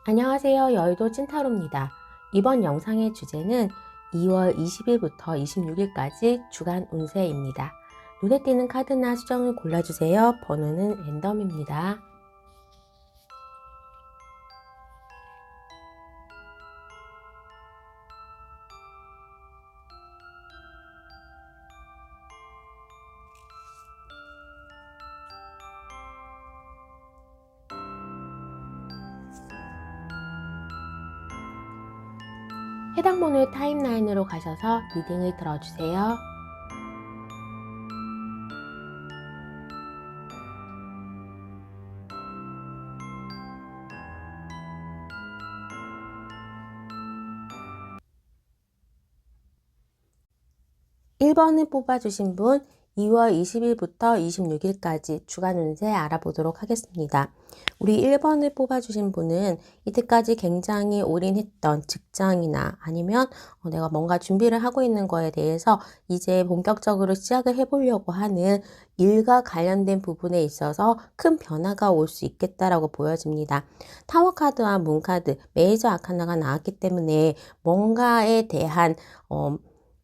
안녕하세요. 여의도 찐타로입니다. 이번 영상의 주제는 2월 20일부터 26일까지 주간 운세입니다. 눈에 띄는 카드나 수정을 골라주세요. 번호는 랜덤입니다. 해당 번호의 타임라인으로 가셔서 리딩을 들어주세요. (1번을) 뽑아주신 분 2월 20일부터 26일까지 주간 운세 알아보도록 하겠습니다. 우리 1번을 뽑아주신 분은 이때까지 굉장히 올인했던 직장이나 아니면 내가 뭔가 준비를 하고 있는 거에 대해서 이제 본격적으로 시작을 해보려고 하는 일과 관련된 부분에 있어서 큰 변화가 올 수 있겠다라고 보여집니다. 타워 카드와 문 카드, 메이저 아카나가 나왔기 때문에 뭔가에 대한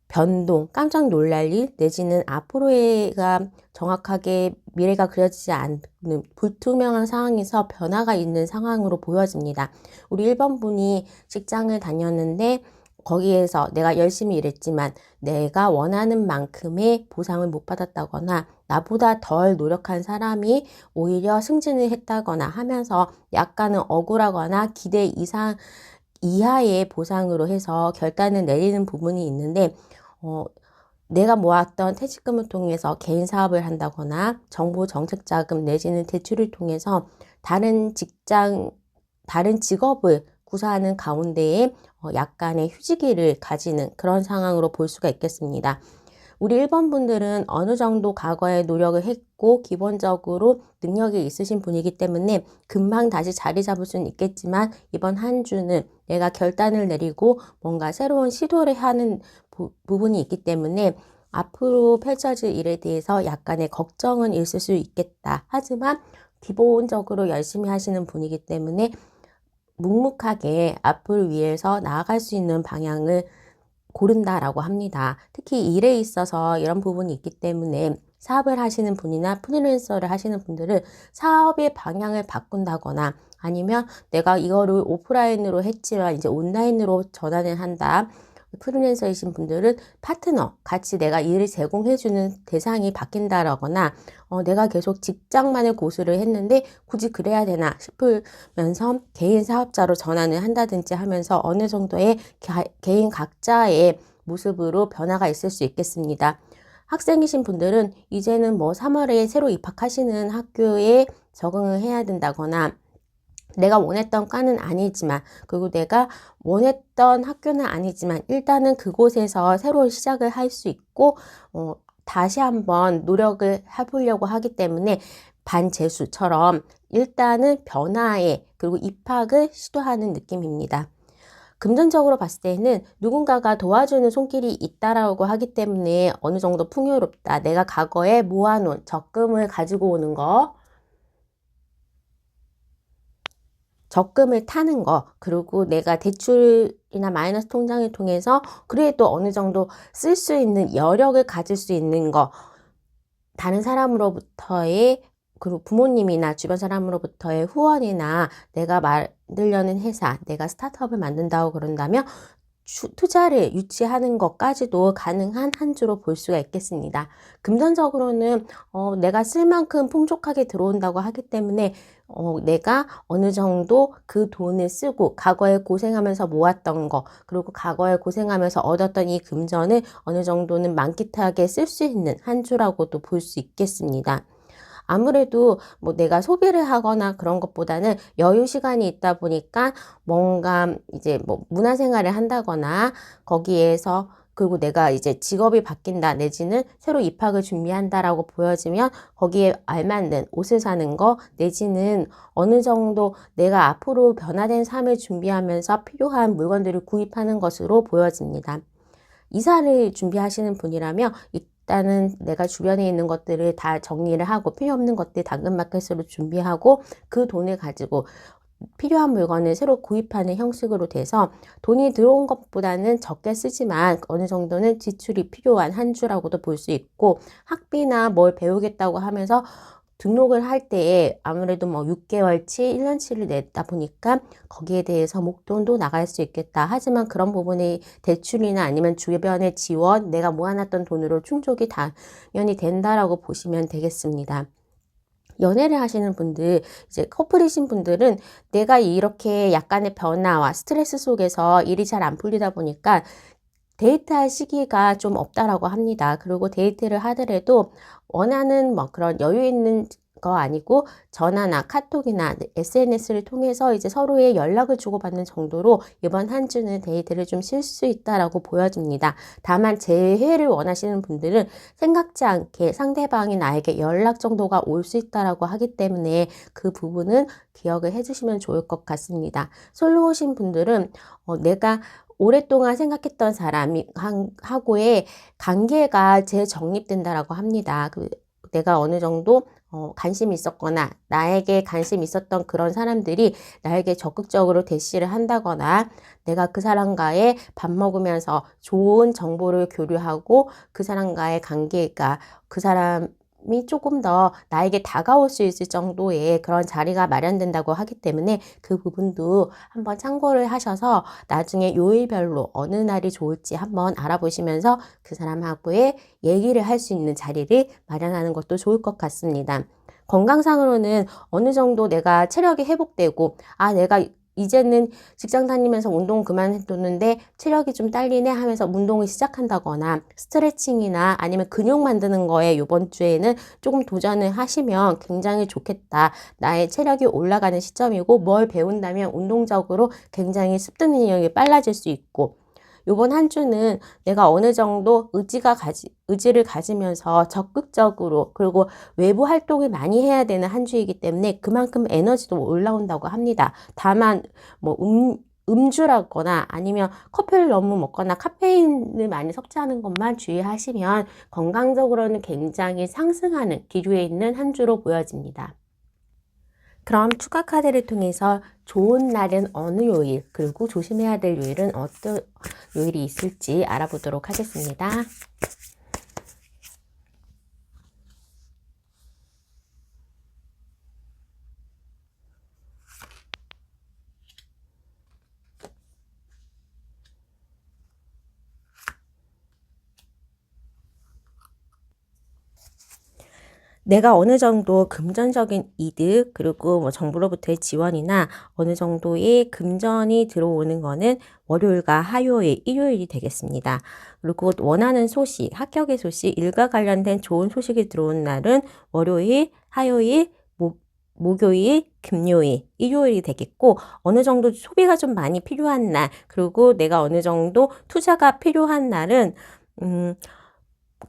변동, 깜짝 놀랄 일 내지는 앞으로가 정확하게 미래가 그려지지 않는 불투명한 상황에서 변화가 있는 상황으로 보여집니다. 우리 1번 분이 직장을 다녔는데 거기에서 내가 열심히 일했지만 내가 원하는 만큼의 보상을 못 받았다거나 나보다 덜 노력한 사람이 오히려 승진을 했다거나 하면서 약간은 억울하거나 기대 이하의 보상으로 해서 결단을 내리는 부분이 있는데 내가 모았던 퇴직금을 통해서 개인 사업을 한다거나 정부 정책 자금 내지는 대출을 통해서 다른 직업을 구사하는 가운데에 약간의 휴지기를 가지는 그런 상황으로 볼 수가 있겠습니다. 우리 1번 분들은 어느 정도 과거에 노력을 했고 기본적으로 능력이 있으신 분이기 때문에 금방 다시 자리 잡을 수는 있겠지만 이번 한 주는 내가 결단을 내리고 뭔가 새로운 시도를 하는 부분이 있기 때문에 앞으로 펼쳐질 일에 대해서 약간의 걱정은 있을 수 있겠다. 하지만 기본적으로 열심히 하시는 분이기 때문에 묵묵하게 앞을 위해서 나아갈 수 있는 방향을 고른다라고 합니다. 특히 일에 있어서 이런 부분이 있기 때문에 사업을 하시는 분이나 프리랜서를 하시는 분들은 사업의 방향을 바꾼다거나 아니면 내가 이거를 오프라인으로 했지만 이제 온라인으로 전환을 한다. 프리랜서이신 분들은 파트너, 같이 내가 일을 제공해주는 대상이 바뀐다라거나 내가 계속 직장만을 고수를 했는데 굳이 그래야 되나 싶으면서 개인 사업자로 전환을 한다든지 하면서 어느 정도의 개인 각자의 모습으로 변화가 있을 수 있겠습니다. 학생이신 분들은 이제는 3월에 새로 입학하시는 학교에 적응을 해야 된다거나 내가 원했던 과는 아니지만 그리고 내가 원했던 학교는 아니지만 일단은 그곳에서 새로운 시작을 할 수 있고 다시 한번 노력을 해보려고 하기 때문에 반재수처럼 일단은 변화에 그리고 입학을 시도하는 느낌입니다. 금전적으로 봤을 때는 누군가가 도와주는 손길이 있다라고 하기 때문에 어느 정도 풍요롭다. 내가 과거에 모아놓은 적금을 가지고 오는 거 적금을 타는 거 그리고 내가 대출이나 마이너스 통장을 통해서 그래도 어느 정도 쓸 수 있는 여력을 가질 수 있는 거 다른 사람으로부터의 그리고 부모님이나 주변 사람으로부터의 후원이나 내가 만들려는 회사 내가 스타트업을 만든다고 그런다면 투자를 유치하는 것까지도 가능한 한 주로 볼 수가 있겠습니다. 금전적으로는 내가 쓸 만큼 풍족하게 들어온다고 하기 때문에 내가 어느 정도 그 돈을 쓰고 과거에 고생하면서 모았던 거 그리고 과거에 고생하면서 얻었던 이 금전을 어느 정도는 만끽하게 쓸 수 있는 한 주라고도 볼 수 있겠습니다. 아무래도 내가 소비를 하거나 그런 것보다는 여유 시간이 있다 보니까 뭔가 이제 문화생활을 한다거나 거기에서 그리고 내가 이제 직업이 바뀐다 내지는 새로 입학을 준비한다라고 보여지면 거기에 알맞는 옷을 사는 거 내지는 어느 정도 내가 앞으로 변화된 삶을 준비하면서 필요한 물건들을 구입하는 것으로 보여집니다. 이사를 준비하시는 분이라면 일단은 내가 주변에 있는 것들을 다 정리를 하고 필요 없는 것들 당근마켓으로 준비하고 그 돈을 가지고 필요한 물건을 새로 구입하는 형식으로 돼서 돈이 들어온 것보다는 적게 쓰지만 어느 정도는 지출이 필요한 한 주라고도 볼 수 있고, 학비나 뭘 배우겠다고 하면서 등록을 할 때에 아무래도 뭐 6개월치, 1년치를 냈다 보니까 거기에 대해서 목돈도 나갈 수 있겠다. 하지만 그런 부분의 대출이나 아니면 주변의 지원, 내가 모아놨던 돈으로 충족이 당연히 된다라고 보시면 되겠습니다. 연애를 하시는 분들, 이제 커플이신 분들은 내가 이렇게 약간의 변화와 스트레스 속에서 일이 잘 안 풀리다 보니까 데이트할 시기가 좀 없다라고 합니다. 그리고 데이트를 하더라도 원하는 뭐 그런 여유 있는 거 아니고 전화나 카톡이나 SNS를 통해서 이제 서로의 연락을 주고받는 정도로 이번 한 주는 데이트를 좀 쉴 수 있다라고 보여집니다. 다만 재회를 원하시는 분들은 생각지 않게 상대방이 나에게 연락 정도가 올 수 있다라고 하기 때문에 그 부분은 기억을 해주시면 좋을 것 같습니다. 솔로이신 분들은 내가 오랫동안 생각했던 사람하고의 관계가 재정립된다라고 합니다. 내가 어느 정도 관심이 있었거나 나에게 관심 있었던 그런 사람들이 나에게 적극적으로 대시를 한다거나 내가 그 사람과의 밥 먹으면서 좋은 정보를 교류하고 그 사람과의 관계가 그 사람이 조금 더 나에게 다가올 수 있을 정도의 그런 자리가 마련된다고 하기 때문에 그 부분도 한번 참고를 하셔서 나중에 요일별로 어느 날이 좋을지 한번 알아보시면서 그 사람하고의 얘기를 할 수 있는 자리를 마련하는 것도 좋을 것 같습니다. 건강상으로는 어느 정도 내가 체력이 회복되고 내가 이제는 직장 다니면서 운동 그만뒀는데 체력이 좀 딸리네 하면서 운동을 시작한다거나 스트레칭이나 아니면 근육 만드는 거에 이번 주에는 조금 도전을 하시면 굉장히 좋겠다. 나의 체력이 올라가는 시점이고 뭘 배운다면 운동적으로 굉장히 습득 능력이 빨라질 수 있고, 요번 한 주는 내가 어느 정도 의지를 가지면서 적극적으로 그리고 외부 활동을 많이 해야 되는 한 주이기 때문에 그만큼 에너지도 올라온다고 합니다. 다만 뭐 음주라거나 아니면 커피를 너무 먹거나 카페인을 많이 섭취하는 것만 주의하시면 건강적으로는 굉장히 상승하는 기류에 있는 한 주로 보여집니다. 그럼 추가 카드를 통해서 좋은 날은 어느 요일, 그리고 조심해야 될 요일은 어떤 요일이 있을지 알아보도록 하겠습니다. 내가 어느 정도 금전적인 이득, 그리고 뭐 정부로부터의 지원이나 어느 정도의 금전이 들어오는 거는 월요일과 화요일, 일요일이 되겠습니다. 그리고 원하는 소식, 합격의 소식, 일과 관련된 좋은 소식이 들어온 날은 월요일, 화요일, 목요일, 금요일, 일요일이 되겠고, 어느 정도 소비가 좀 많이 필요한 날, 그리고 내가 어느 정도 투자가 필요한 날은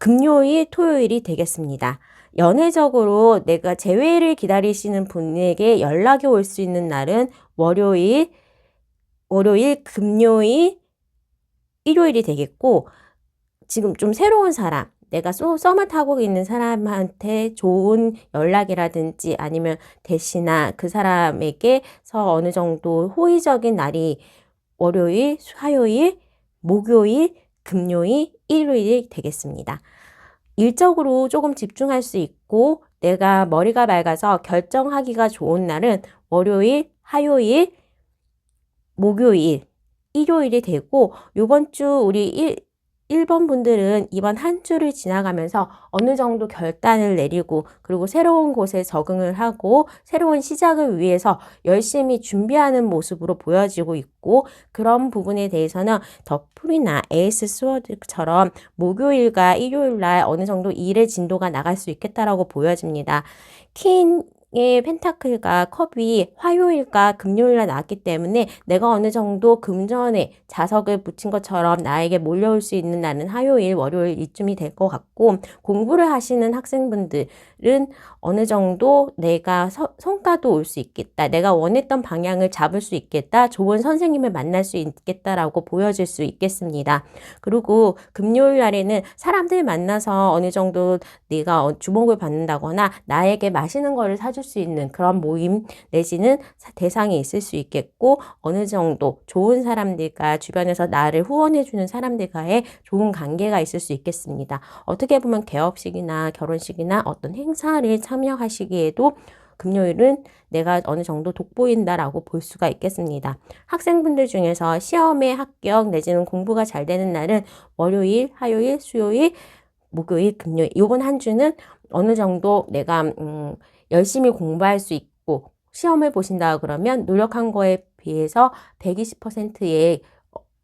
금요일, 토요일이 되겠습니다. 연애적으로 내가 재회를 기다리시는 분에게 연락이 올 수 있는 날은 월요일, 금요일, 일요일이 되겠고, 지금 좀 새로운 사람, 내가 썸을 타고 있는 사람한테 좋은 연락이라든지 아니면 대시나 그 사람에게서 어느 정도 호의적인 날이 월요일, 화요일, 목요일, 금요일, 일요일이 되겠습니다. 일적으로 조금 집중할 수 있고 내가 머리가 맑아서 결정하기가 좋은 날은 월요일, 화요일, 목요일, 일요일이 되고, 요번 주 우리 1번 분들은 이번 한 주를 지나가면서 어느 정도 결단을 내리고 그리고 새로운 곳에 적응을 하고 새로운 시작을 위해서 열심히 준비하는 모습으로 보여지고 있고, 그런 부분에 대해서는 더 풀이나 에이스 스워드처럼 목요일과 일요일날 어느 정도 일의 진도가 나갈 수 있겠다라고 보여집니다. 의 펜타클과 컵이 화요일과 금요일날 나왔기 때문에 내가 어느 정도 금전에 자석을 붙인 것처럼 나에게 몰려올 수 있는 날은 화요일, 월요일 이쯤이 될 것 같고, 공부를 하시는 학생분들은 어느 정도 내가 성과도 올 수 있겠다, 내가 원했던 방향을 잡을 수 있겠다, 좋은 선생님을 만날 수 있겠다라고 보여질 수 있겠습니다. 그리고 금요일 날에는 사람들 만나서 어느 정도 내가 주목을 받는다거나 나에게 맛있는 거를 사줄 수 있는 그런 모임 내지는 대상이 있을 수 있겠고, 어느 정도 좋은 사람들과 주변에서 나를 후원해주는 사람들과의 좋은 관계가 있을 수 있겠습니다. 어떻게 보면 개업식이나 결혼식이나 어떤 행사를 참여하시기에도 금요일은 내가 어느 정도 돋보인다라고 볼 수가 있겠습니다. 학생분들 중에서 시험에 합격 내지는 공부가 잘 되는 날은 월요일, 화요일, 수요일, 목요일, 금요일 이번 한 주는 어느 정도 내가 열심히 공부할 수 있고, 시험을 보신다 그러면 노력한 거에 비해서 120%의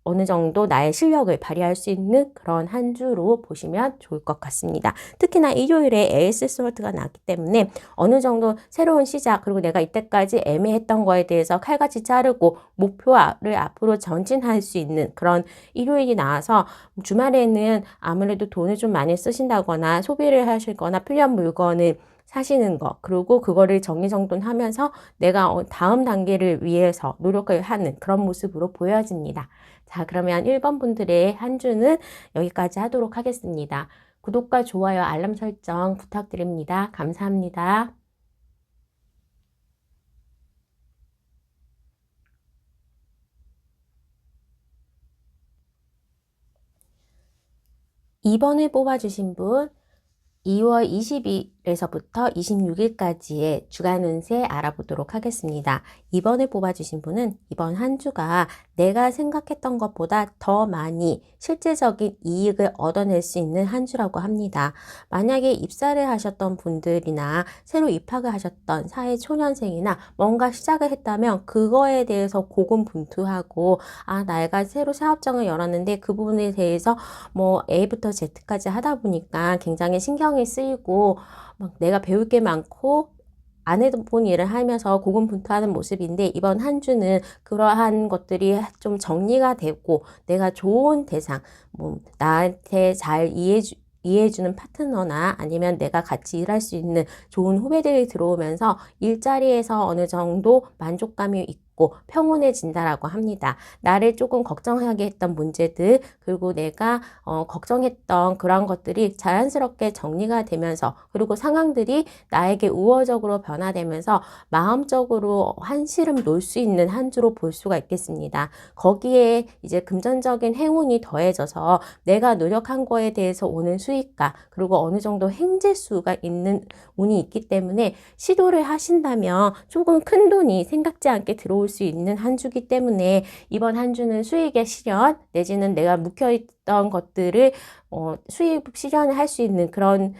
어느 정도 나의 실력을 발휘할 수 있는 그런 한 주로 보시면 좋을 것 같습니다. 특히나 일요일에 에이스 스워드가 나왔기 때문에 어느 정도 새로운 시작, 그리고 내가 이때까지 애매했던 거에 대해서 칼같이 자르고 목표를 앞으로 전진할 수 있는 그런 일요일이 나와서, 주말에는 아무래도 돈을 좀 많이 쓰신다거나 소비를 하시거나 필요한 물건을 사시는 거, 그리고 그거를 정리정돈하면서 내가 다음 단계를 위해서 노력을 하는 그런 모습으로 보여집니다. 자, 그러면 1번 분들의 한 주는 여기까지 하도록 하겠습니다. 구독과 좋아요, 알람 설정 부탁드립니다. 감사합니다. 2번을 뽑아주신 분, 2월 20일에서부터 26일까지의 주간 운세 알아보도록 하겠습니다. 2번을 뽑아주신 분은 이번 한 주가 내가 생각했던 것보다 더 많이 실제적인 이익을 얻어낼 수 있는 한 주라고 합니다. 만약에 입사를 하셨던 분들이나 새로 입학을 하셨던 사회초년생이나 뭔가 시작을 했다면 그거에 대해서 고군분투하고, 내가 새로 사업장을 열었는데 그 부분에 대해서 뭐 A부터 Z까지 하다 보니까 굉장히 신경이 쓰이고 막 내가 배울 게 많고 안 해본 일을 하면서 고군분투하는 모습인데, 이번 한 주는 그러한 것들이 좀 정리가 되고 내가 좋은 대상, 나한테 잘 이해해주는 파트너나 아니면 내가 같이 일할 수 있는 좋은 후배들이 들어오면서 일자리에서 어느 정도 만족감이 있고 평온해진다라고 합니다. 나를 조금 걱정하게 했던 문제들, 그리고 내가 걱정했던 그런 것들이 자연스럽게 정리가 되면서, 그리고 상황들이 나에게 우호적으로 변화되면서 마음적으로 한시름 놓을 수 있는 한 주로 볼 수가 있겠습니다. 거기에 이제 금전적인 행운이 더해져서 내가 노력한 거에 대해서 오는 수익과, 그리고 어느 정도 행재수가 있는 운이 있기 때문에 시도를 하신다면 조금 큰 돈이 생각지 않게 들어올 수 있는 한 주기 때문에, 이번 한 주는 수익의 실현 내지는 내가 묵혀있던 것들을 수익 실현을 할 수 있는 그런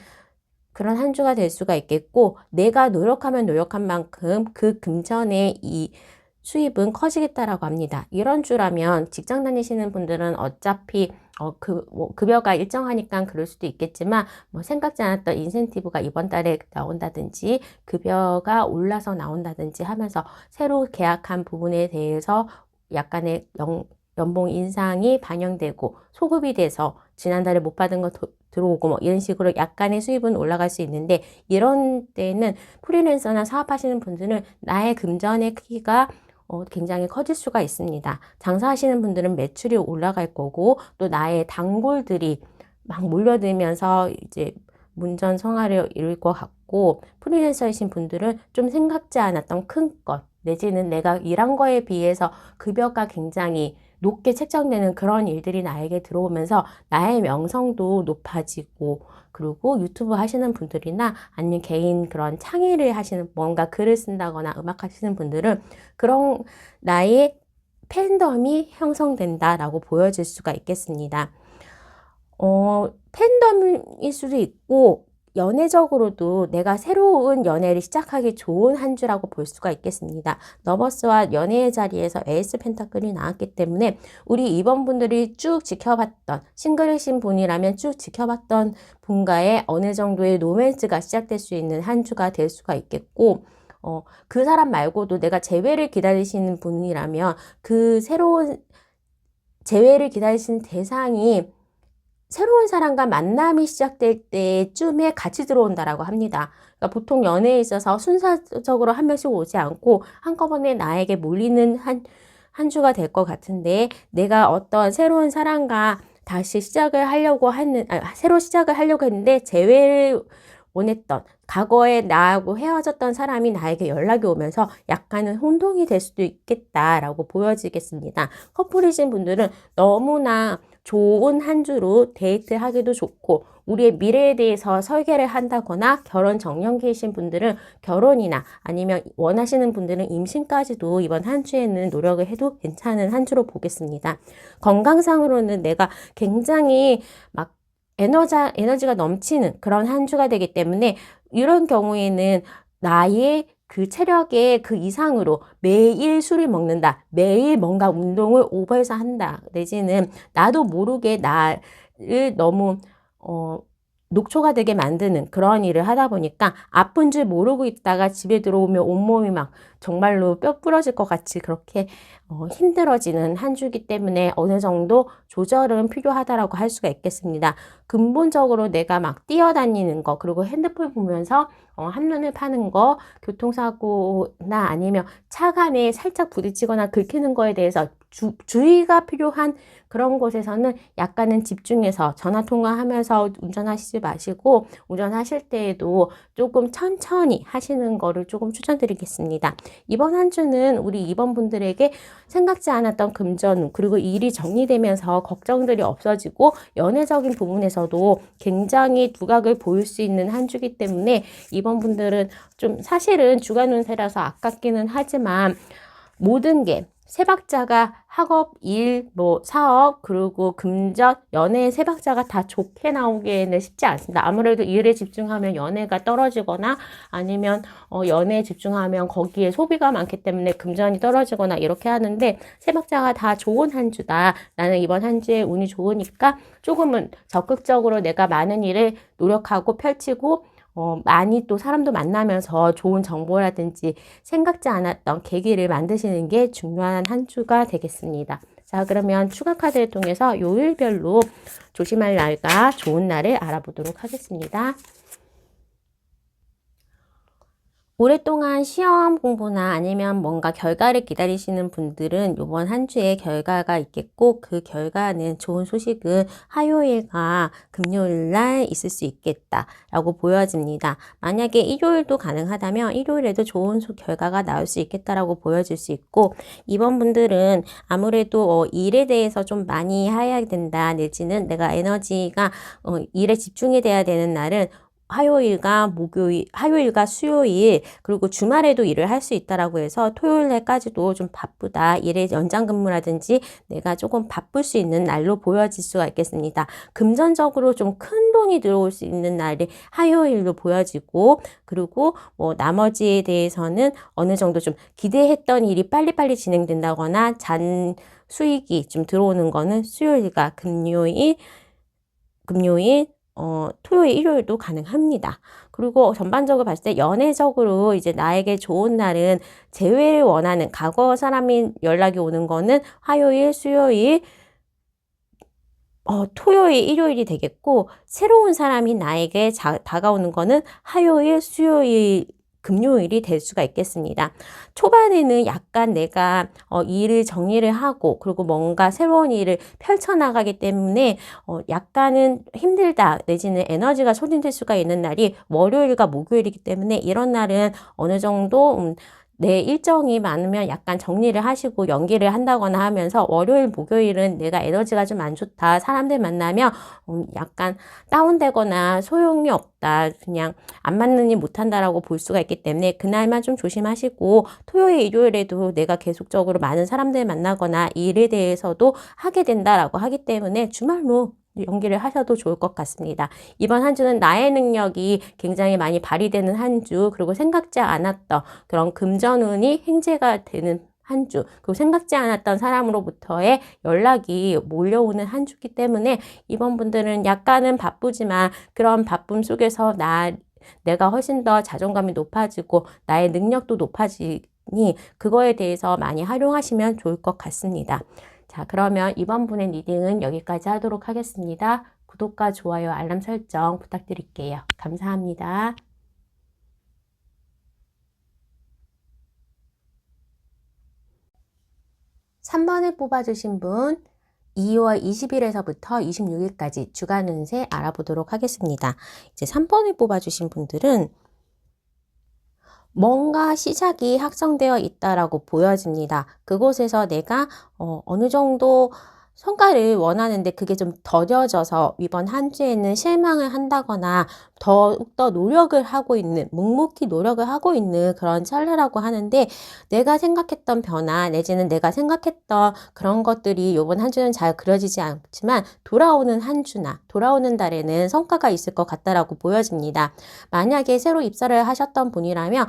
한 주가 될 수가 있겠고, 내가 노력하면 노력한 만큼 그 금전의 이 수입은 커지겠다라고 합니다. 이런 주라면 직장 다니시는 분들은 어차피 급여가 일정하니까 그럴 수도 있겠지만, 생각지 않았던 인센티브가 이번 달에 나온다든지 급여가 올라서 나온다든지 하면서 새로 계약한 부분에 대해서 약간의 연봉 인상이 반영되고 소급이 돼서 지난달에 못 받은 거 들어오고 이런 식으로 약간의 수입은 올라갈 수 있는데, 이런 때는 프리랜서나 사업하시는 분들은 나의 금전의 크기가 굉장히 커질 수가 있습니다. 장사하시는 분들은 매출이 올라갈 거고, 또 나의 단골들이 막 몰려들면서 이제 문전성화를 이룰 것 같고, 프리랜서이신 분들은 좀 생각지 않았던 큰 것, 내지는 내가 일한 거에 비해서 급여가 굉장히 높게 책정되는 그런 일들이 나에게 들어오면서 나의 명성도 높아지고, 그리고 유튜브 하시는 분들이나 아니면 개인 그런 창의를 하시는, 뭔가 글을 쓴다거나 음악 하시는 분들은 그런 나의 팬덤이 형성된다라고 보여질 수가 있겠습니다. 팬덤일 수도 있고, 연애적으로도 내가 새로운 연애를 시작하기 좋은 한 주라고 볼 수가 있겠습니다. 러버스와 연애의 자리에서 에이스 펜타클이 나왔기 때문에 우리 2번 분들이 쭉 지켜봤던, 싱글이신 분이라면 쭉 지켜봤던 분과의 어느 정도의 로맨스가 시작될 수 있는 한 주가 될 수가 있겠고, 그 사람 말고도 내가 재회를 기다리시는 분이라면 그 새로운 재회를 기다리시는 대상이 새로운 사람과 만남이 시작될 때쯤에 같이 들어온다라고 합니다. 그러니까 보통 연애에 있어서 순서적으로 한 명씩 오지 않고 한꺼번에 나에게 몰리는 한 주가 될 것 같은데, 내가 어떤 새로운 사람과 다시 새로 시작을 하려고 했는데 재회를 원했던, 과거에 나하고 헤어졌던 사람이 나에게 연락이 오면서 약간은 혼동이 될 수도 있겠다라고 보여지겠습니다. 커플이신 분들은 너무나 좋은 한 주로 데이트하기도 좋고 우리의 미래에 대해서 설계를 한다거나 결혼 정년기이신 분들은 결혼이나 아니면 원하시는 분들은 임신까지도 이번 한 주에는 노력을 해도 괜찮은 한 주로 보겠습니다. 건강상으로는 내가 굉장히 막 에너지가 넘치는 그런 한 주가 되기 때문에 이런 경우에는 나의 그 체력의 그 이상으로 매일 술을 먹는다. 매일 뭔가 운동을 오버해서 한다. 내지는 나도 모르게 나를 너무 녹초가 되게 만드는 그런 일을 하다 보니까 아픈 줄 모르고 있다가 집에 들어오면 온몸이 막 정말로 뼈 부러질 것 같이 그렇게 힘들어지는 한 주기 때문에 어느 정도 조절은 필요하다라고 할 수가 있겠습니다. 근본적으로 내가 막 뛰어다니는 거 그리고 핸드폰 보면서 한눈에 파는 거, 교통사고나 아니면 차 간에 살짝 부딪히거나 긁히는 거에 대해서 주의가 필요한 그런 곳에서는 약간은 집중해서 전화 통화하면서 운전하시지 마시고 운전하실 때에도 조금 천천히 하시는 거를 조금 추천드리겠습니다. 이번 한 주는 우리 2번 분들에게 생각지 않았던 금전 그리고 일이 정리되면서 걱정들이 없어지고 연애적인 부분에서도 굉장히 두각을 보일 수 있는 한 주기 때문에 이번 분들은 좀 사실은 주간 운세라서 아깝기는 하지만 모든 게 세 박자가 학업, 일, 사업, 그리고 금전, 연애 세 박자가 다 좋게 나오기에는 쉽지 않습니다. 아무래도 일에 집중하면 연애가 떨어지거나 아니면 연애에 집중하면 거기에 소비가 많기 때문에 금전이 떨어지거나 이렇게 하는데 세 박자가 다 좋은 한 주다. 나는 이번 한 주에 운이 좋으니까 조금은 적극적으로 내가 많은 일을 노력하고 펼치고 많이 또 사람도 만나면서 좋은 정보라든지 생각지 않았던 계기를 만드시는 게 중요한 한 주가 되겠습니다. 자, 그러면 추가 카드를 통해서 요일별로 조심할 날과 좋은 날을 알아보도록 하겠습니다. 오랫동안 시험 공부나 아니면 뭔가 결과를 기다리시는 분들은 이번 한 주에 결과가 있겠고 그 결과는 좋은 소식은 화요일과 금요일 날 있을 수 있겠다라고 보여집니다. 만약에 일요일도 가능하다면 일요일에도 좋은 결과가 나올 수 있겠다라고 보여질 수 있고 이번 분들은 아무래도 일에 대해서 좀 많이 해야 된다 내지는 내가 에너지가 일에 집중이 돼야 되는 날은 화요일과 수요일, 그리고 주말에도 일을 할 수 있다라고 해서 토요일까지도 좀 바쁘다. 일에 연장 근무라든지 내가 조금 바쁠 수 있는 날로 보여질 수가 있겠습니다. 금전적으로 좀 큰 돈이 들어올 수 있는 날이 화요일로 보여지고, 그리고 나머지에 대해서는 어느 정도 좀 기대했던 일이 빨리빨리 진행된다거나 수익이 좀 들어오는 거는 수요일과 금요일, 토요일, 일요일도 가능합니다. 그리고 전반적으로 봤을 때 연애적으로 이제 나에게 좋은 날은 재회를 원하는 과거 사람이 연락이 오는 거는 화요일, 수요일, 토요일, 일요일이 되겠고 새로운 사람이 나에게 다가오는 거는 화요일, 수요일, 금요일이 될 수가 있겠습니다. 초반에는 약간 내가 일을 정리를 하고 그리고 뭔가 새로운 일을 펼쳐나가기 때문에 약간은 힘들다 내지는 에너지가 소진될 수가 있는 날이 월요일과 목요일이기 때문에 이런 날은 어느 정도 내 일정이 많으면 약간 정리를 하시고 연기를 한다거나 하면서 월요일, 목요일은 내가 에너지가 좀 안 좋다. 사람들 만나면 약간 다운되거나 소용이 없다. 그냥 안 맞는 일 못한다라고 볼 수가 있기 때문에 그날만 좀 조심하시고 토요일, 일요일에도 내가 계속적으로 많은 사람들 만나거나 일에 대해서도 하게 된다라고 하기 때문에 주말로 연기를 하셔도 좋을 것 같습니다. 이번 한 주는 나의 능력이 굉장히 많이 발휘되는 한 주, 그리고 생각지 않았던 그런 금전운이 행재가 되는 한 주, 그리고 생각지 않았던 사람으로부터의 연락이 몰려오는 한 주기 때문에 이번 분들은 약간은 바쁘지만 그런 바쁨 속에서 내가 훨씬 더 자존감이 높아지고 나의 능력도 높아지니 그거에 대해서 많이 활용하시면 좋을 것 같습니다. 자, 그러면 이번 분의 리딩은 여기까지 하도록 하겠습니다. 구독과 좋아요, 알람 설정 부탁드릴게요. 감사합니다. 3번을 뽑아주신 분 2월 20일에서부터 26일까지 주간 운세 알아보도록 하겠습니다. 이제 3번을 뽑아주신 분들은 뭔가 시작이 확정되어 있다라고 보여집니다. 그곳에서 내가 어느 정도 성과를 원하는데 그게 좀 더뎌져서 이번 한 주에는 실망을 한다거나 더욱더 노력을 하고 있는, 묵묵히 노력을 하고 있는 그런 찰나라고 하는데, 내가 생각했던 변화 내지는 내가 생각했던 그런 것들이 이번 한 주는 잘 그려지지 않지만 돌아오는 한 주나 돌아오는 달에는 성과가 있을 것 같다라고 보여집니다. 만약에 새로 입사를 하셨던 분이라면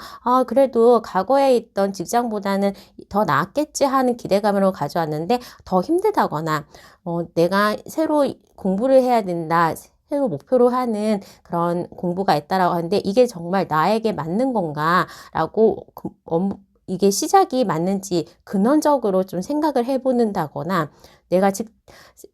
그래도 과거에 있던 직장보다는 더 나았겠지 하는 기대감으로 가져왔는데 더 힘들다거나 내가 새로 공부를 해야 된다. 새로 목표로 하는 그런 공부가 있다라고 하는데 이게 정말 나에게 맞는 건가라고 이게 시작이 맞는지 근원적으로 좀 생각을 해보는다거나 내가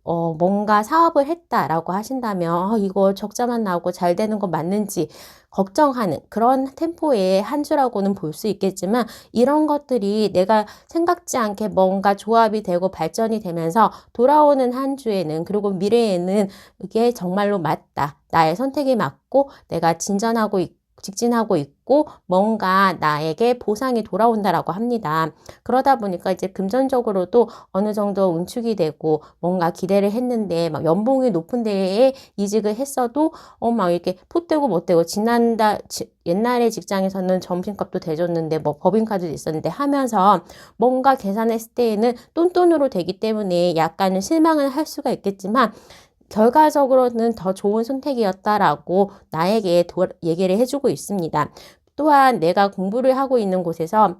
뭔가 사업을 했다라고 하신다면 이거 적자만 나오고 잘 되는 거 맞는지 걱정하는 그런 템포의 한 주라고는 볼 수 있겠지만 이런 것들이 내가 생각지 않게 뭔가 조합이 되고 발전이 되면서 돌아오는 한 주에는 그리고 미래에는 이게 정말로 맞다. 나의 선택이 맞고 내가 직진하고 있고 뭔가 나에게 보상이 돌아온다라고 합니다. 그러다 보니까 이제 금전적으로도 어느 정도 응축이 되고 뭔가 기대를 했는데 막 연봉이 높은 데에 이직을 했어도 막 이렇게 풋되고 못되고 옛날에 직장에서는 점심값도 대줬는데 뭐 법인카드도 있었는데 하면서 뭔가 계산했을 때에는 똔똔으로 되기 때문에 약간은 실망을 할 수가 있겠지만 결과적으로는 더 좋은 선택이었다라고 나에게 얘기를 해주고 있습니다. 또한 내가 공부를 하고 있는 곳에서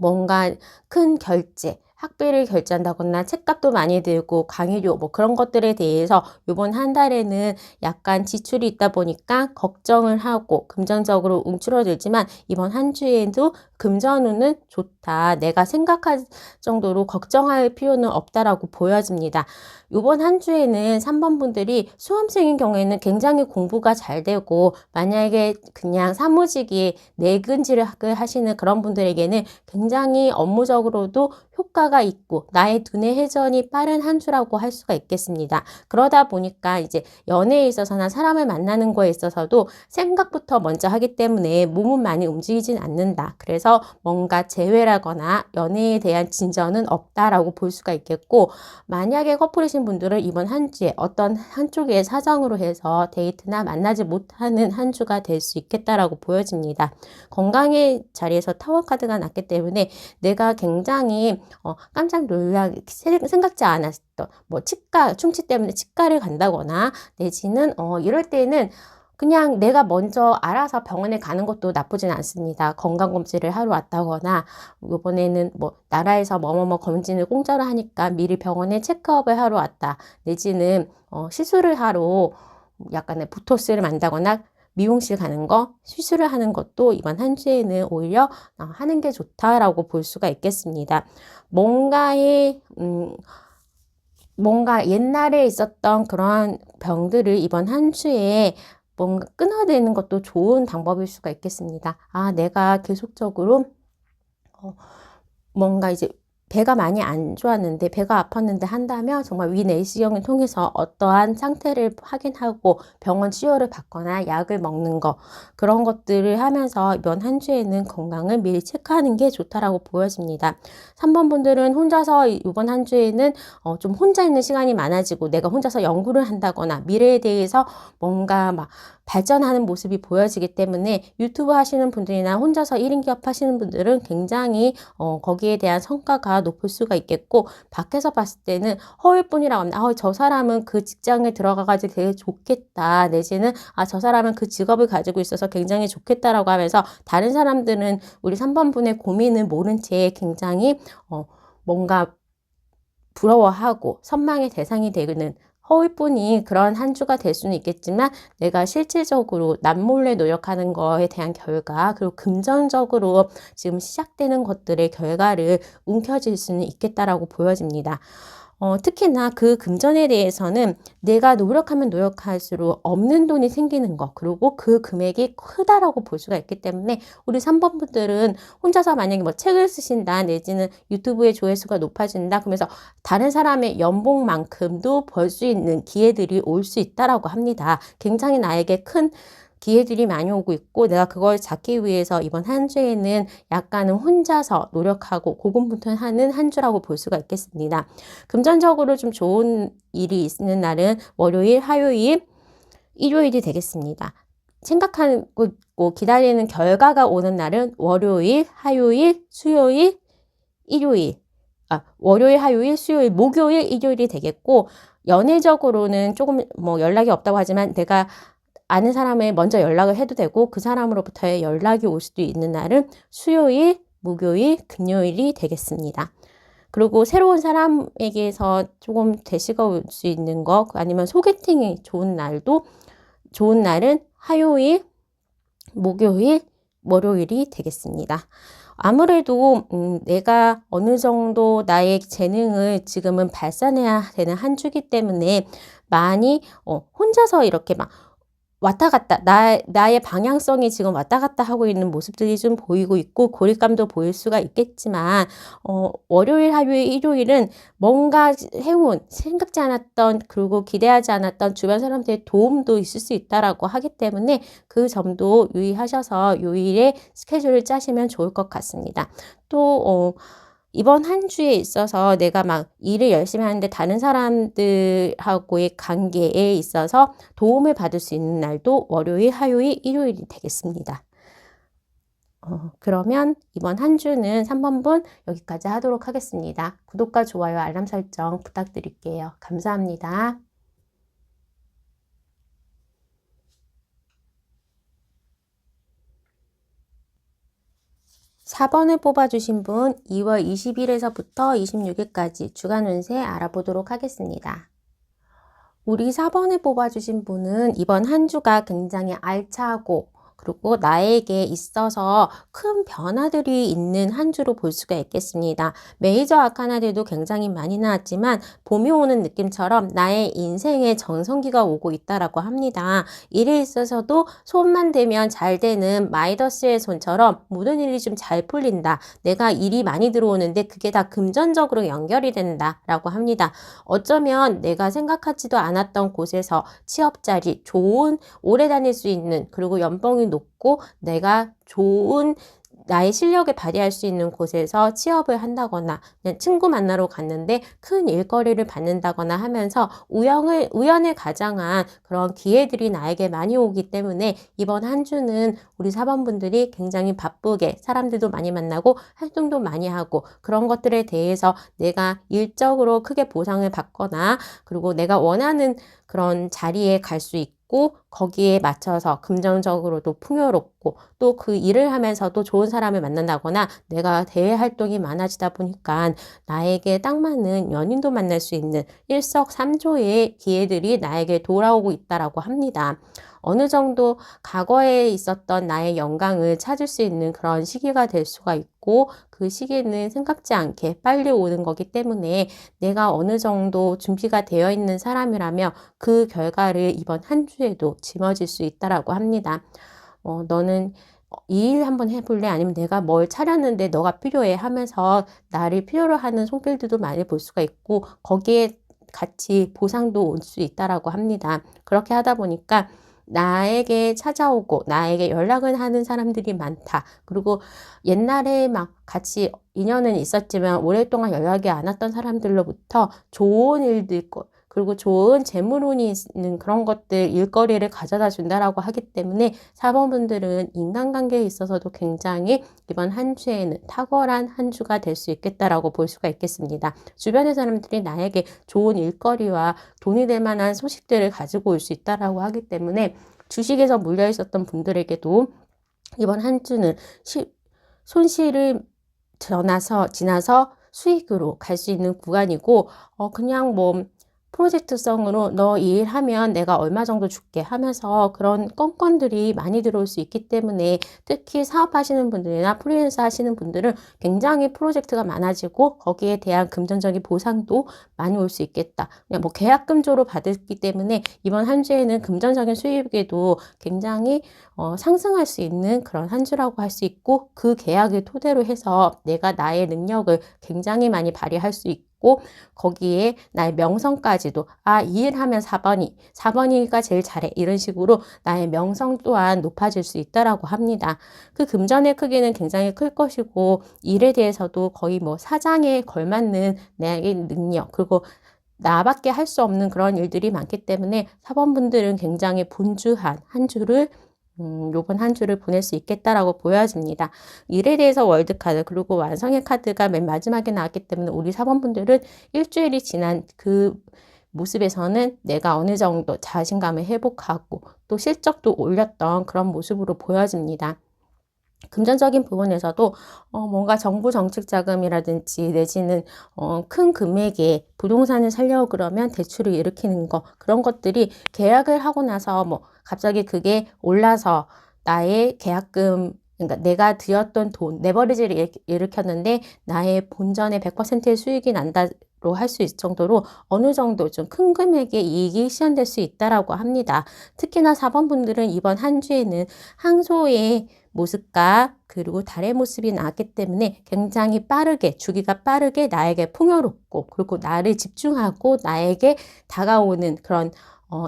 뭔가 큰 결제, 학비를 결제한다거나 책값도 많이 들고 강의료 뭐 그런 것들에 대해서 이번 한 달에는 약간 지출이 있다 보니까 걱정을 하고 금전적으로 움츠러들지만 이번 한 주에도 금전운은 좋다. 내가 생각할 정도로 걱정할 필요는 없다라고 보여집니다. 이번 한 주에는 3번 분들이 수험생인 경우에는 굉장히 공부가 잘 되고 만약에 그냥 사무직이 내근직을 하시는 그런 분들에게는 굉장히 업무적으로도 효과가 있고 나의 두뇌 회전이 빠른 한 주라고 할 수가 있겠습니다. 그러다 보니까 이제 연애에 있어서나 사람을 만나는 거에 있어서도 생각부터 먼저 하기 때문에 몸은 많이 움직이진 않는다. 그래서 뭔가 재회라거나 연애에 대한 진전은 없다라고 볼 수가 있겠고 만약에 커플이신 분들은 이번 한 주에 어떤 한쪽의 사정으로 해서 데이트나 만나지 못하는 한 주가 될 수 있겠다라고 보여집니다. 건강의 자리에서 타워 카드가 났기 때문에 내가 굉장히 깜짝 생각지 않았던 뭐 충치 때문에 치과를 간다거나 내지는 이럴 때는 그냥 내가 먼저 알아서 병원에 가는 것도 나쁘진 않습니다. 건강검진을 하러 왔다거나 이번에는 뭐 나라에서 뭐뭐뭐 검진을 공짜로 하니까 미리 병원에 체크업을 하러 왔다. 내지는 시술을 하러 약간의 보토스를 만다거나 미용실 가는 거, 시술을 하는 것도 이번 한 주에는 오히려 하는 게 좋다라고 볼 수가 있겠습니다. 뭔가 옛날에 있었던 그런 병들을 이번 한 주에 뭔가 끊어내는 것도 좋은 방법일 수가 있겠습니다. 내가 계속적으로 뭔가 이제 배가 많이 안 좋았는데 배가 아팠는데 한다면 정말 위내시경을 통해서 어떠한 상태를 확인하고 병원 치료를 받거나 약을 먹는 거 그런 것들을 하면서 이번 한 주에는 건강을 미리 체크하는 게 좋다라고 보여집니다. 3번 분들은 혼자서 이번 한 주에는 좀 혼자 있는 시간이 많아지고 내가 혼자서 연구를 한다거나 미래에 대해서 뭔가 막 발전하는 모습이 보여지기 때문에 유튜브 하시는 분들이나 혼자서 1인 기업 하시는 분들은 굉장히 거기에 대한 성과가 높을 수가 있겠고 밖에서 봤을 때는 허울뿐이라고 합니다. 저 사람은 그 직장에 들어가가지고 되게 좋겠다. 내지는 저 사람은 그 직업을 가지고 있어서 굉장히 좋겠다라고 하면서 다른 사람들은 우리 3번 분의 고민을 모른 채 굉장히 뭔가 부러워하고 선망의 대상이 되는 허울뿐이 그런 한 주가 될 수는 있겠지만 내가 실질적으로 남몰래 노력하는 거에 대한 결과 그리고 금전적으로 지금 시작되는 것들의 결과를 움켜쥘 수는 있겠다라고 보여집니다. 특히나 그 금전에 대해서는 내가 노력하면 노력할수록 없는 돈이 생기는 거 그리고 그 금액이 크다라고 볼 수가 있기 때문에 우리 3번 분들은 혼자서 만약에 뭐 책을 쓰신다 내지는 유튜브의 조회수가 높아진다 그러면서 다른 사람의 연봉만큼도 벌 수 있는 기회들이 올 수 있다라고 합니다. 굉장히 나에게 큰 기회들이 많이 오고 있고 내가 그걸 잡기 위해서 이번 한 주에는 약간은 혼자서 노력하고 고군분투하는 한 주라고 볼 수가 있겠습니다. 금전적으로 좀 좋은 일이 있는 날은 월요일, 화요일, 일요일이 되겠습니다. 생각하고 기다리는 결과가 오는 날은 월요일, 화요일, 수요일, 일요일, 월요일, 화요일, 수요일, 목요일, 일요일이 되겠고, 연애적으로는 조금 뭐 연락이 없다고 하지만 내가 아는 사람에 먼저 연락을 해도 되고 그 사람으로부터의 연락이 올 수도 있는 날은 수요일, 목요일, 금요일이 되겠습니다. 그리고 새로운 사람에게서 조금 대시가 올 수 있는 거 아니면 소개팅이 좋은 날은 화요일, 목요일, 월요일이 되겠습니다. 아무래도 내가 어느 정도 나의 재능을 지금은 발산해야 되는 한 주기 때문에 많이 혼자서 이렇게 막 왔다 갔다 나의 방향성이 지금 왔다 갔다 하고 있는 모습들이 좀 보이고 있고 고립감도 보일 수가 있겠지만 월요일, 화요일, 일요일은 뭔가 해온 생각지 않았던 그리고 기대하지 않았던 주변 사람들의 도움도 있을 수 있다라고 하기 때문에 그 점도 유의하셔서 요일에 스케줄을 짜시면 좋을 것 같습니다. 또 이번 한 주에 있어서 내가 막 일을 열심히 하는데 다른 사람들하고의 관계에 있어서 도움을 받을 수 있는 날도 월요일, 화요일, 일요일이 되겠습니다. 그러면 이번 한 주는 3번분 여기까지 하도록 하겠습니다. 구독과 좋아요, 알람 설정 부탁드릴게요. 감사합니다. 4번을 뽑아주신 분 2월 20일에서부터 26일까지 주간 운세 알아보도록 하겠습니다. 우리 4번을 뽑아주신 분은 이번 한 주가 굉장히 알차고 그리고 나에게 있어서 큰 변화들이 있는 한 주로 볼 수가 있겠습니다. 메이저 아카나들도 굉장히 많이 나왔지만 봄이 오는 느낌처럼 나의 인생의 전성기가 오고 있다라고 합니다. 일에 있어서도 손만 대면 잘 되는 마이더스의 손처럼 모든 일이 좀 잘 풀린다. 내가 일이 많이 들어오는데 그게 다 금전적으로 연결이 된다라고 합니다. 어쩌면 내가 생각하지도 않았던 곳에서 취업 자리, 좋은 오래 다닐 수 있는 그리고 연봉이 높고 내가 좋은 나의 실력을 발휘할 수 있는 곳에서 취업을 한다거나 그냥 친구 만나러 갔는데 큰 일거리를 받는다거나 하면서 우연을 가장한 그런 기회들이 나에게 많이 오기 때문에 이번 한 주는 우리 4번 분들이 굉장히 바쁘게 사람들도 많이 만나고 활동도 많이 하고 그런 것들에 대해서 내가 일적으로 크게 보상을 받거나 그리고 내가 원하는 그런 자리에 갈 수 있고 거기에 맞춰서 금전적으로도 풍요롭고 또 그 일을 하면서도 좋은 사람을 만난다거나 내가 대외 활동이 많아지다 보니까 나에게 딱 맞는 연인도 만날 수 있는 일석삼조의 기회들이 나에게 돌아오고 있다라고 합니다. 어느 정도 과거에 있었던 나의 영광을 찾을 수 있는 그런 시기가 될 수가 있고 그 시기는 생각지 않게 빨리 오는 거기 때문에 내가 어느 정도 준비가 되어 있는 사람이라면 그 결과를 이번 한 주에도 짊어질 수 있다라고 합니다. 너는 이 일 한번 해볼래? 아니면 내가 뭘 차렸는데 너가 필요해 하면서 나를 필요로 하는 손길들도 많이 볼 수가 있고 거기에 같이 보상도 올 수 있다라고 합니다. 그렇게 하다 보니까 나에게 찾아오고 나에게 연락을 하는 사람들이 많다. 그리고 옛날에 막 같이 인연은 있었지만 오랫동안 연락이 안 왔던 사람들로부터 좋은 일들 그리고 좋은 재물운이 있는 그런 것들 일거리를 가져다 준다라고 하기 때문에 4번 분들은 인간관계에 있어서도 굉장히 이번 한 주에는 탁월한 한 주가 될 수 있겠다라고 볼 수가 있겠습니다. 주변의 사람들이 나에게 좋은 일거리와 돈이 될 만한 소식들을 가지고 올 수 있다라고 하기 때문에 주식에서 물려 있었던 분들에게도 이번 한 주는 손실을 지나서 수익으로 갈 수 있는 구간이고 그냥 뭐 프로젝트성으로 너 이 일 하면 내가 얼마 정도 줄게 하면서 그런 건건들이 많이 들어올 수 있기 때문에 특히 사업하시는 분들이나 프리랜서 하시는 분들은 굉장히 프로젝트가 많아지고 거기에 대한 금전적인 보상도 많이 올 수 있겠다. 그냥 뭐 계약금조로 받았기 때문에 이번 한 주에는 금전적인 수입에도 굉장히 상승할 수 있는 그런 한 주라고 할 수 있고 그 계약을 토대로 해서 내가 나의 능력을 굉장히 많이 발휘할 수 있고 거기에 나의 명성까지 전까지도 이 일 하면 4번이가 제일 잘해. 이런 식으로 나의 명성 또한 높아질 수 있다라고 합니다. 그 금전의 크기는 굉장히 클 것이고 일에 대해서도 거의 뭐 사장에 걸맞는 내 능력 그리고 나밖에 할 수 없는 그런 일들이 많기 때문에 4번 분들은 굉장히 분주한 한 주를 요번 한 주를 보낼 수 있겠다라고 보여집니다. 일에 대해서 월드카드 그리고 완성의 카드가 맨 마지막에 나왔기 때문에 우리 4번 분들은 일주일이 지난 그 모습에서는 내가 어느 정도 자신감을 회복하고 또 실적도 올렸던 그런 모습으로 보여집니다. 금전적인 부분에서도 뭔가 정부 정책 자금이라든지 내지는 큰 금액의 부동산을 살려고 그러면 대출을 일으키는 거 그런 것들이 계약을 하고 나서 뭐 갑자기 그게 올라서 나의 계약금 그러니까 내가 들였던 돈, 레버리지를 일으켰는데 나의 본전의 100%의 수익이 난다로 할 수 있을 정도로 어느 정도 좀 큰 금액의 이익이 실현될 수 있다라고 합니다. 특히나 4번 분들은 이번 한 주에는 항소의 모습과 그리고 달의 모습이 나왔기 때문에 굉장히 빠르게 주기가 빠르게 나에게 풍요롭고 그리고 나를 집중하고 나에게 다가오는 그런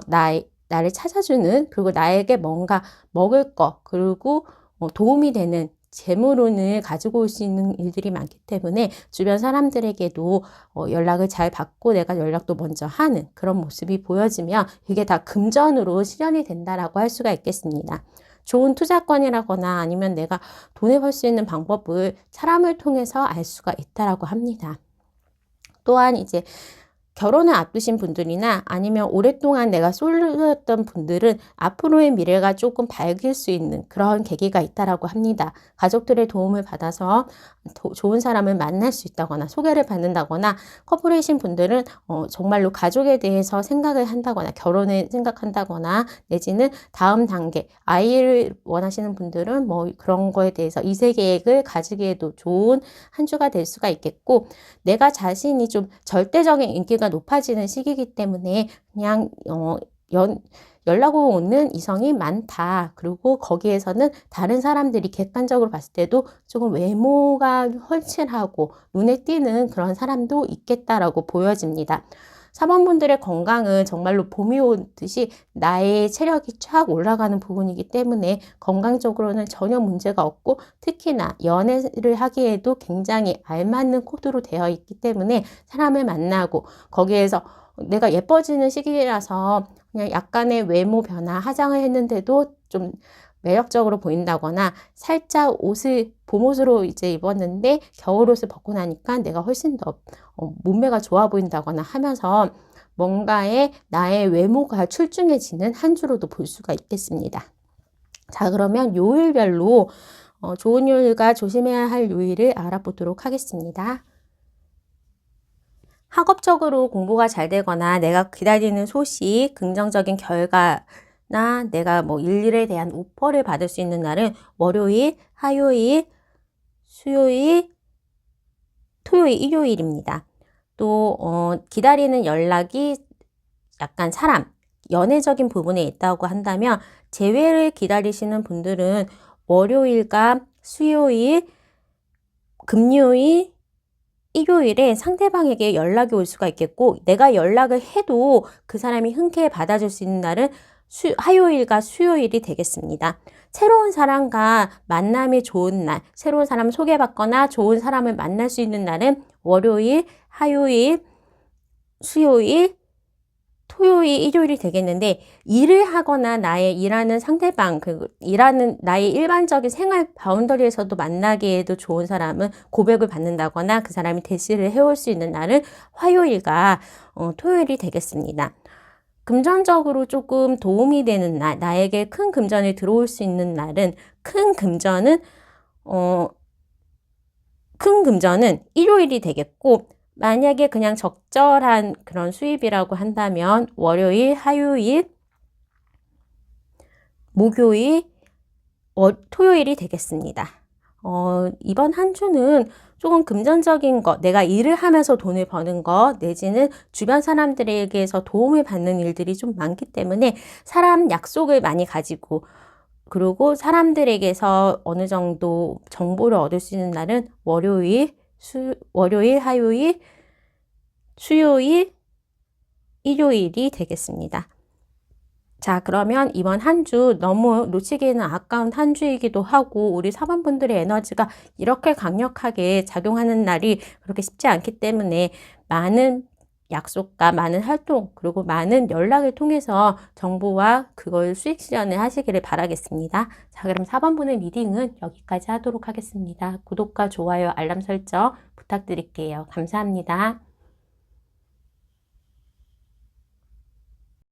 나를 찾아주는 그리고 나에게 뭔가 먹을 거 그리고 도움이 되는 재물운을 가지고 올 수 있는 일들이 많기 때문에 주변 사람들에게도 연락을 잘 받고 내가 연락도 먼저 하는 그런 모습이 보여지면 이게 다 금전으로 실현이 된다라고 할 수가 있겠습니다. 좋은 투자권이라거나 아니면 내가 돈을 벌 수 있는 방법을 사람을 통해서 알 수가 있다라고 합니다. 또한 이제 결혼을 앞두신 분들이나 아니면 오랫동안 내가 솔로였던 분들은 앞으로의 미래가 조금 밝을 수 있는 그런 계기가 있다라고 합니다. 가족들의 도움을 받아서 좋은 사람을 만날 수 있다거나 소개를 받는다거나 커플이신 분들은 정말로 가족에 대해서 생각을 한다거나 결혼을 생각한다거나 내지는 다음 단계 아이를 원하시는 분들은 뭐 그런 거에 대해서 이세 계획을 가지기에도 좋은 한 주가 될 수가 있겠고 내가 자신이 좀 절대적인 인기가 높아지는 시기이기 때문에 그냥 연락 오는 이성이 많다. 그리고 거기에서는 다른 사람들이 객관적으로 봤을 때도 조금 외모가 훤칠하고 눈에 띄는 그런 사람도 있겠다라고 보여집니다. 4번 분들의 건강은 정말로 봄이 오듯이 나의 체력이 쫙 올라가는 부분이기 때문에 건강적으로는 전혀 문제가 없고 특히나 연애를 하기에도 굉장히 알맞는 코드로 되어 있기 때문에 사람을 만나고 거기에서 내가 예뻐지는 시기라서 그냥 약간의 외모 변화, 화장을 했는데도 좀 매력적으로 보인다거나 살짝 봄옷으로 이제 입었는데 겨울옷을 벗고 나니까 내가 훨씬 더 몸매가 좋아 보인다거나 하면서 뭔가의 나의 외모가 출중해지는 한 주로도 볼 수가 있겠습니다. 자, 그러면 요일별로 좋은 요일과 조심해야 할 요일을 알아보도록 하겠습니다. 학업적으로 공부가 잘 되거나 내가 기다리는 소식, 긍정적인 결과나 내가 뭐 일에 대한 오퍼를 받을 수 있는 날은 월요일, 화요일, 수요일, 토요일, 일요일입니다. 또 기다리는 연락이 약간 연애적인 부분에 있다고 한다면 재회를 기다리시는 분들은 월요일과 수요일, 금요일, 일요일에 상대방에게 연락이 올 수가 있겠고 내가 연락을 해도 그 사람이 흔쾌히 받아줄 수 있는 날은 화요일과 수요일이 되겠습니다. 새로운 사람과 만남이 좋은 날, 새로운 사람 소개받거나 좋은 사람을 만날 수 있는 날은 월요일, 화요일, 수요일, 토요일, 일요일이 되겠는데 일을 하거나 나의 일하는 상대방, 일하는 나의 일반적인 생활 바운더리에서도 만나기에도 좋은 사람은 고백을 받는다거나 그 사람이 대시를 해올 수 있는 날은 화요일과 토요일이 되겠습니다. 금전적으로 조금 도움이 되는 날, 나에게 큰 금전이 들어올 수 있는 날은 큰 금전은 일요일이 되겠고 만약에 그냥 적절한 그런 수입이라고 한다면 월요일, 화요일, 목요일, 토요일이 되겠습니다. 이번 한 주는 조금 금전적인 것, 내가 일을 하면서 돈을 버는 것, 내지는 주변 사람들에게서 도움을 받는 일들이 좀 많기 때문에 사람 약속을 많이 가지고 그리고 사람들에게서 어느 정도 정보를 얻을 수 있는 날은 월요일, 화요일, 수요일, 일요일이 되겠습니다. 자, 그러면 이번 한 주 너무 놓치기에는 아까운 한 주이기도 하고 우리 사번분들의 에너지가 이렇게 강력하게 작용하는 날이 그렇게 쉽지 않기 때문에 많은 약속과 많은 활동 그리고 많은 연락을 통해서 정보와 그걸 수익 실현을 하시기를 바라겠습니다. 자, 그럼 4번분의 리딩은 여기까지 하도록 하겠습니다. 구독과 좋아요, 알람 설정 부탁드릴게요. 감사합니다.